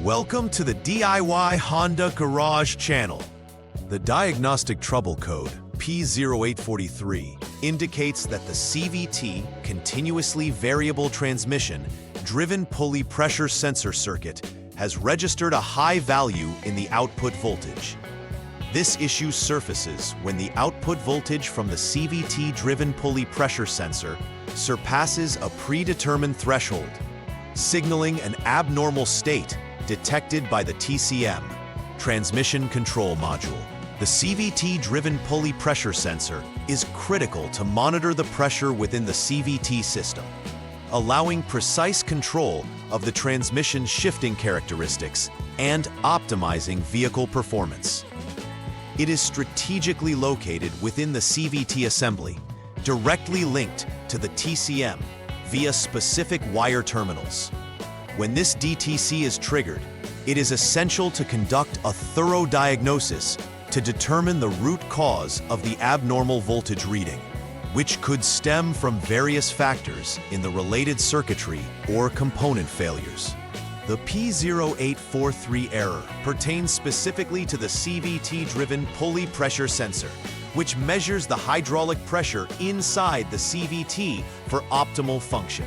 Welcome to the DIY Honda Garage channel. The Diagnostic Trouble Code P0843 indicates that the CVT, continuously variable transmission, driven pulley pressure sensor circuit, has registered a high value in the output voltage. This issue surfaces when the output voltage from the CVT-driven pulley pressure sensor surpasses a predetermined threshold, signaling an abnormal state detected by the TCM, Transmission Control Module. The CVT-driven pulley pressure sensor is critical to monitor the pressure within the CVT system, allowing precise control of the transmission's shifting characteristics and optimizing vehicle performance. It is strategically located within the CVT assembly, directly linked to the TCM via specific wire terminals. When this DTC is triggered, it is essential to conduct a thorough diagnosis to determine the root cause of the abnormal voltage reading, which could stem from various factors in the related circuitry or component failures. The P0843 error pertains specifically to the CVT-driven pulley pressure sensor, which measures the hydraulic pressure inside the CVT for optimal function.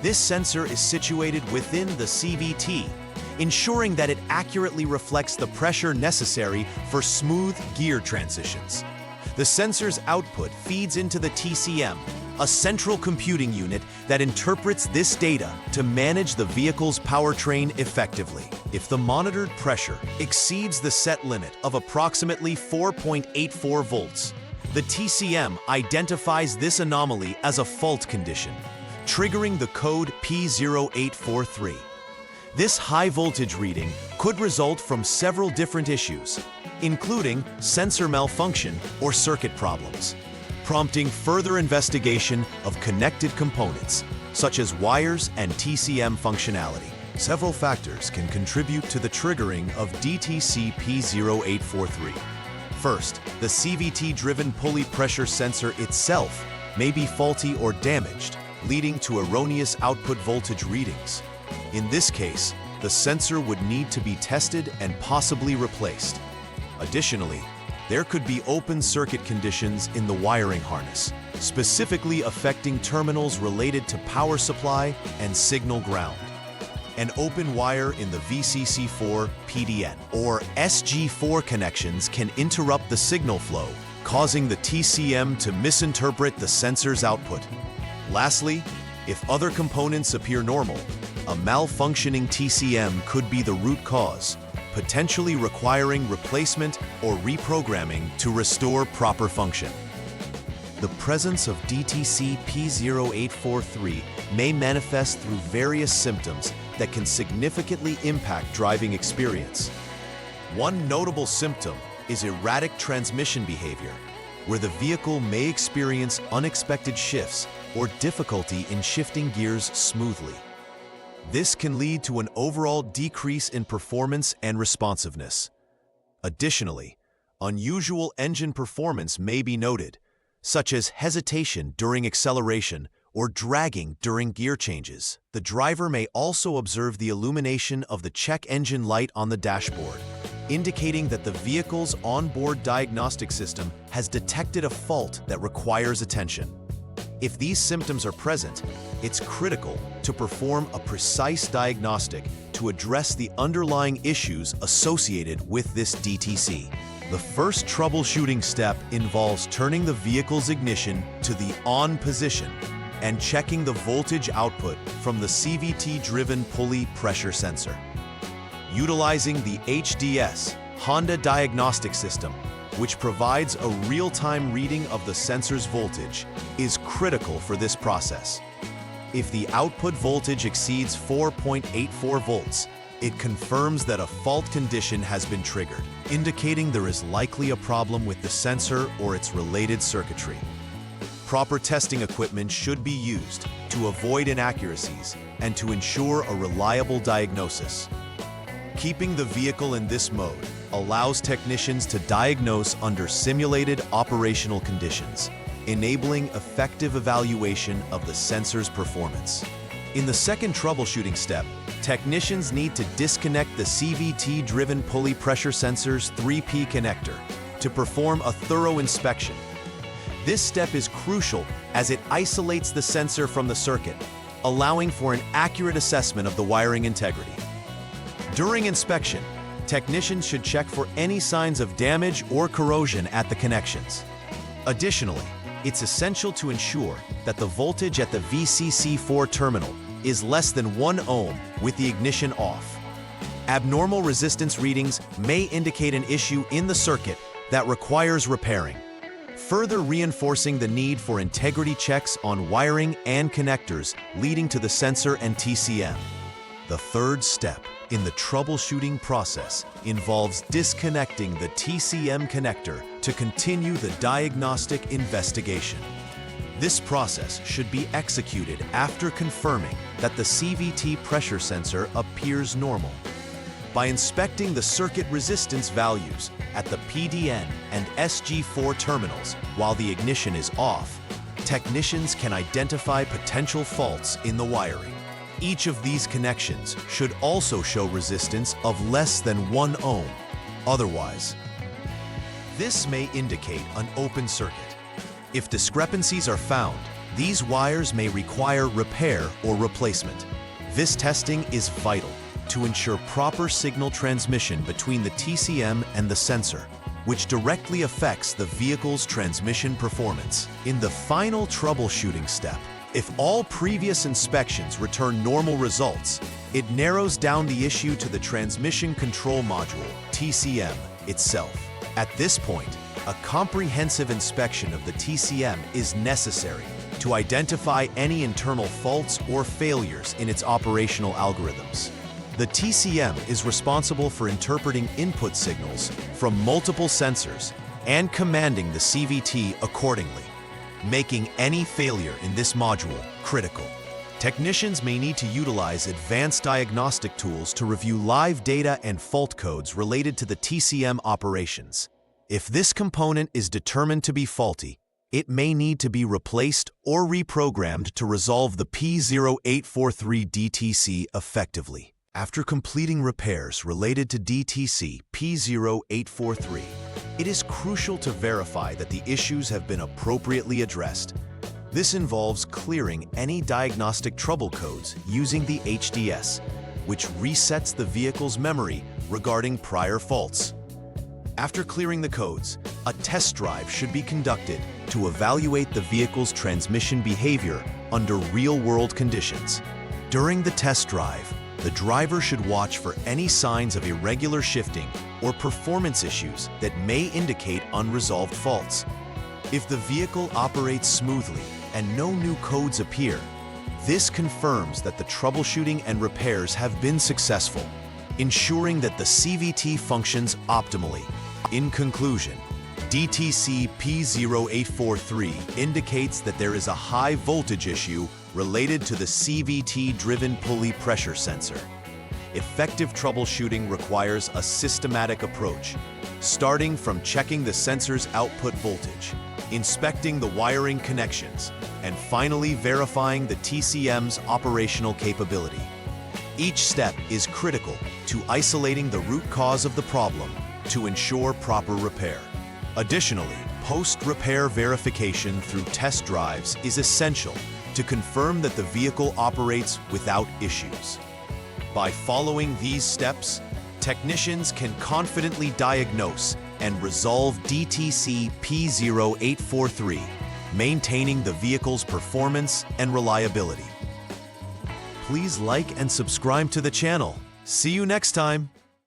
This sensor is situated within the CVT, ensuring that it accurately reflects the pressure necessary for smooth gear transitions. The sensor's output feeds into the TCM, a central computing unit that interprets this data to manage the vehicle's powertrain effectively. If the monitored pressure exceeds the set limit of approximately 4.84 volts, the TCM identifies this anomaly as a fault condition, triggering the code P0843. This high voltage reading could result from several different issues, including sensor malfunction or circuit problems, prompting further investigation of connected components, such as wires and TCM functionality. Several factors can contribute to the triggering of DTC P0843. First, the CVT-driven pulley pressure sensor itself may be faulty or damaged, leading to erroneous output voltage readings. In this case, the sensor would need to be tested and possibly replaced. Additionally, there could be open circuit conditions in the wiring harness, specifically affecting terminals related to power supply and signal ground. An open wire in the VCC4, PDN, or SG4 connections can interrupt the signal flow, causing the TCM to misinterpret the sensor's output. Lastly, if other components appear normal, a malfunctioning TCM could be the root cause, potentially requiring replacement or reprogramming to restore proper function. The presence of DTC P0843 may manifest through various symptoms that can significantly impact driving experience. One notable symptom is erratic transmission behavior, where the vehicle may experience unexpected shifts or difficulty in shifting gears smoothly. This can lead to an overall decrease in performance and responsiveness. Additionally, unusual engine performance may be noted, such as hesitation during acceleration or dragging during gear changes. The driver may also observe the illumination of the check engine light on the dashboard, indicating that the vehicle's onboard diagnostic system has detected a fault that requires attention. If these symptoms are present, it's critical to perform a precise diagnostic to address the underlying issues associated with this DTC. The first troubleshooting step involves turning the vehicle's ignition to the on position and checking the voltage output from the CVT-driven pulley pressure sensor. Utilizing the HDS, Honda Diagnostic System, which provides a real-time reading of the sensor's voltage, is critical for this process. If the output voltage exceeds 4.84 volts, it confirms that a fault condition has been triggered, indicating there is likely a problem with the sensor or its related circuitry. Proper testing equipment should be used to avoid inaccuracies and to ensure a reliable diagnosis. Keeping the vehicle in this mode allows technicians to diagnose under simulated operational conditions, enabling effective evaluation of the sensor's performance. In the second troubleshooting step, technicians need to disconnect the CVT-driven pulley pressure sensor's 3P connector to perform a thorough inspection. This step is crucial as it isolates the sensor from the circuit, allowing for an accurate assessment of the wiring integrity. During inspection, technicians should check for any signs of damage or corrosion at the connections. Additionally, it's essential to ensure that the voltage at the VCC4 terminal is less than 1 ohm with the ignition off. Abnormal resistance readings may indicate an issue in the circuit that requires repairing, further reinforcing the need for integrity checks on wiring and connectors leading to the sensor and TCM. The third step in the troubleshooting process involves disconnecting the TCM connector to continue the diagnostic investigation. This process should be executed after confirming that the CVT pressure sensor appears normal. By inspecting the circuit resistance values at the PDN and SG4 terminals while the ignition is off, technicians can identify potential faults in the wiring. Each of these connections should also show resistance of less than 1 ohm. Otherwise, this may indicate an open circuit. If discrepancies are found, these wires may require repair or replacement. This testing is vital to ensure proper signal transmission between the TCM and the sensor, which directly affects the vehicle's transmission performance. In the final troubleshooting step, if all previous inspections return normal results, it narrows down the issue to the transmission control module, TCM, itself. At this point, a comprehensive inspection of the TCM is necessary to identify any internal faults or failures in its operational algorithms. The TCM is responsible for interpreting input signals from multiple sensors and commanding the CVT accordingly, making any failure in this module critical. Technicians may need to utilize advanced diagnostic tools to review live data and fault codes related to the TCM operations. If this component is determined to be faulty, it may need to be replaced or reprogrammed to resolve the P0843 DTC effectively. After completing repairs related to DTC P0843, it is crucial to verify that the issues have been appropriately addressed. This involves clearing any diagnostic trouble codes using the HDS, which resets the vehicle's memory regarding prior faults. After clearing the codes, a test drive should be conducted to evaluate the vehicle's transmission behavior under real-world conditions. During the test drive, the driver should watch for any signs of irregular shifting or performance issues that may indicate unresolved faults. If the vehicle operates smoothly and no new codes appear, this confirms that the troubleshooting and repairs have been successful, ensuring that the CVT functions optimally. In conclusion, DTC P0843 indicates that there is a high voltage issue related to the CVT-driven pulley pressure sensor. Effective troubleshooting requires a systematic approach, starting from checking the sensor's output voltage, inspecting the wiring connections, and finally verifying the TCM's operational capability. Each step is critical to isolating the root cause of the problem to ensure proper repair. Additionally, post-repair verification through test drives is essential to confirm that the vehicle operates without issues. By following these steps, technicians can confidently diagnose and resolve DTC P0843, maintaining the vehicle's performance and reliability. Please like and subscribe to the channel. See you next time.